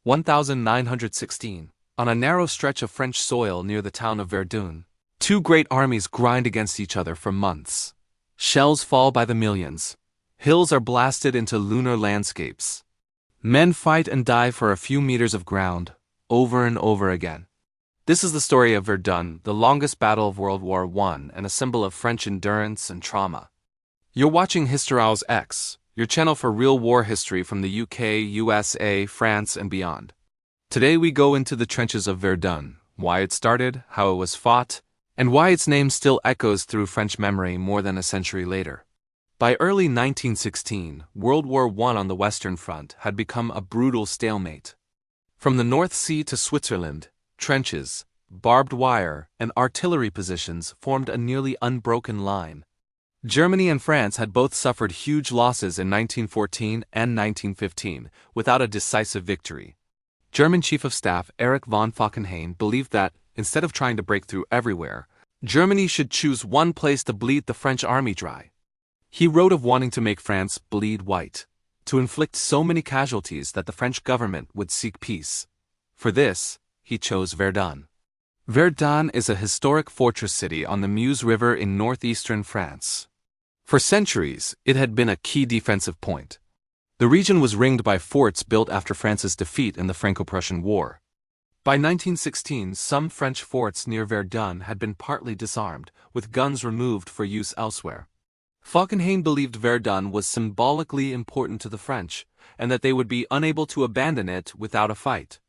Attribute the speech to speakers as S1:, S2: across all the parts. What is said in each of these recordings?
S1: 1916, on a narrow stretch of French soil near the town of Verdun, two great armies grind against each other for months. Shells fall by the millions. Hills are blasted into lunar landscapes. Men fight and die for a few meters of ground, over and over again. This is the story of Verdun, the longest battle of World War I and a symbol of French endurance and trauma. You're watching Historials X, your channel for real war history from the UK, USA, France, and beyond. Today we go into the trenches of Verdun, why it started, how it was fought, and why its name still echoes through French memory more than a century later. By early 1916, World War I on the Western Front had become a brutal stalemate. From the North Sea to Switzerland, trenches, barbed wire, and artillery positions formed a nearly unbroken line. Germany and France had both suffered huge losses in 1914 and 1915 without a decisive victory. German Chief of Staff Erich von Falkenhayn believed that, instead of trying to break through everywhere, Germany should choose one place to bleed the French army dry. He wrote of wanting to make France bleed white, to inflict so many casualties that the French government would seek peace. For this, he chose Verdun. Verdun is a historic fortress city on the Meuse River in northeastern France. For centuries, it had been a key defensive point. The region was ringed by forts built after France's defeat in the Franco-Prussian War. By 1916, some French forts near Verdun had been partly disarmed, with guns removed for use elsewhere. Falkenhayn believed Verdun was symbolically important to the French, and that they would be unable to abandon it without a fight.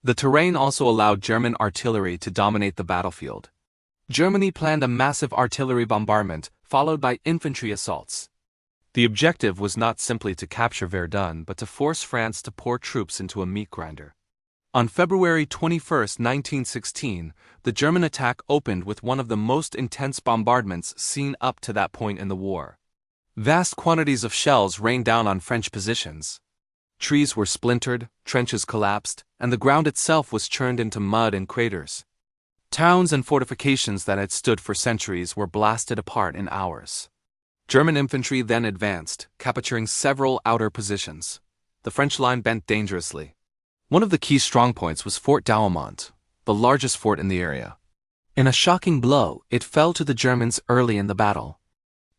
S1: The terrain also allowed German artillery to dominate the battlefield. Germany planned a massive artillery bombardment, followed by infantry assaults. The objective was not simply to capture Verdun but to force France to pour troops into a meat grinder. On February 21, 1916, the German attack opened with one of the most intense bombardments seen up to that point in the war. Vast quantities of shells rained down on French positions. Trees were splintered, trenches collapsed, and the ground itself was churned into mud and craters. Towns and fortifications that had stood for centuries were blasted apart in hours. German infantry then advanced, capturing several outer positions. The French line bent dangerously. One of the key strongpoints was Fort Douaumont, the largest fort in the area. In a shocking blow, it fell to the Germans early in the battle.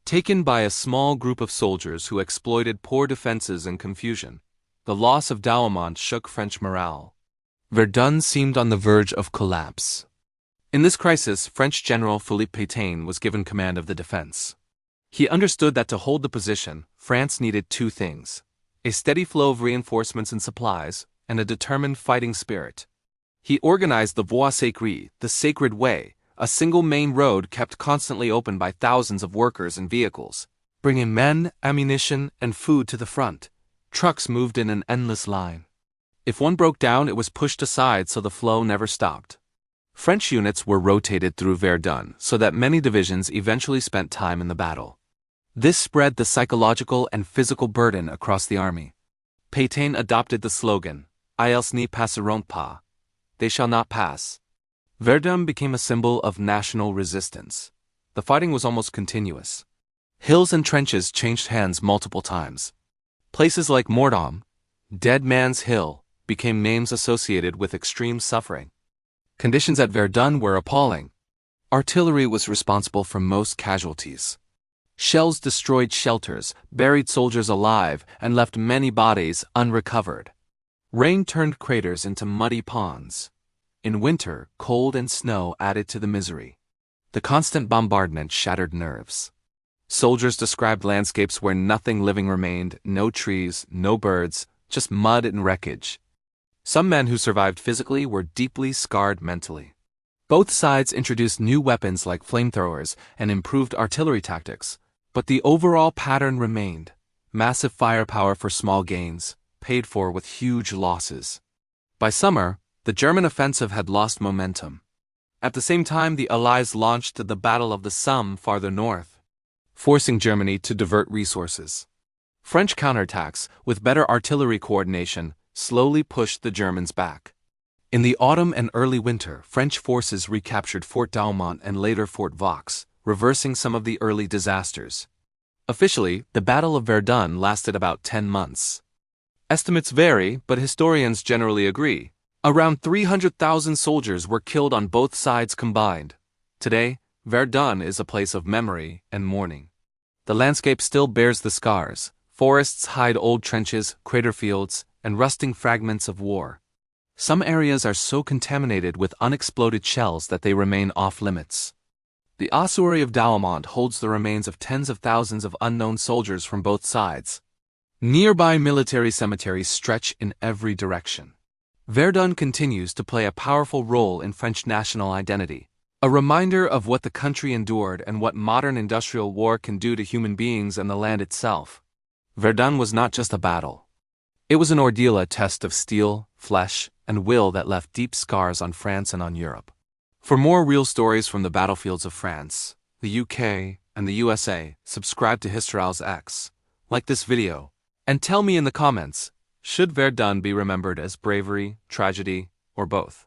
S1: Taken by a small group of soldiers who exploited poor defenses and confusion, the loss of Douaumont shook French morale. Verdun seemed on the verge of collapse. In this crisis, French General Philippe Pétain was given command of the defense. He understood that to hold the position, France needed two things: a steady flow of reinforcements and supplies, and a determined fighting spirit. He organized the Voie Sacrée, the Sacred Way, a single main road kept constantly open by thousands of workers and vehicles, bringing men, ammunition, and food to the front. Trucks moved in an endless line. If one broke down, it was pushed aside so the flow never stopped. French units were rotated through Verdun so that many divisions eventually spent time in the battle. This spread the psychological and physical burden across the army. Pétain adopted the slogan, "Ils ne passeront pas," they shall not pass. Verdun became a symbol of national resistance. The fighting was almost continuous. Hills and trenches changed hands multiple times. Places like Mordaunt, Dead Man's Hill, became names associated with extreme suffering. Conditions at Verdun were appalling. Artillery was responsible for most casualties. Shells destroyed shelters, buried soldiers alive, and left many bodies unrecovered. Rain turned craters into muddy ponds. In winter, cold and snow added to the misery. The constant bombardment shattered nerves. Soldiers described landscapes where nothing living remained, no trees, no birds, just mud and wreckage. Some men who survived physically were deeply scarred mentally. Both sides introduced new weapons like flamethrowers and improved artillery tactics, but the overall pattern remained: massive firepower for small gains, paid for with huge losses. By summer, the German offensive had lost momentum. At the same time, the Allies launched the Battle of the Somme farther north, forcing Germany to divert resources. French counterattacks, with better artillery coordination, slowly pushed the Germans back. In the autumn and early winter, French forces recaptured Fort Douaumont and later Fort Vaux, reversing some of the early disasters. Officially, the Battle of Verdun lasted about 10 months. Estimates vary, but historians generally agree. Around 300,000 soldiers were killed on both sides combined. Today, Verdun is a place of memory and mourning. The landscape still bears the scars. Forests hide old trenches, crater fields, and rusting fragments of war. Some areas are so contaminated with unexploded shells that they remain off-limits. The ossuary of Douaumont holds the remains of tens of thousands of unknown soldiers from both sides. Nearby military cemeteries stretch in every direction. Verdun continues to play a powerful role in French national identity, a reminder of what the country endured and what modern industrial war can do to human beings and the land itself. Verdun was not just a battle. It was an ordeal, a test of steel, flesh, and will that left deep scars on France and on Europe. For more real stories from the battlefields of France, the UK, and the USA, subscribe to Historials X, like this video, and tell me in the comments, should Verdun be remembered as bravery, tragedy, or both?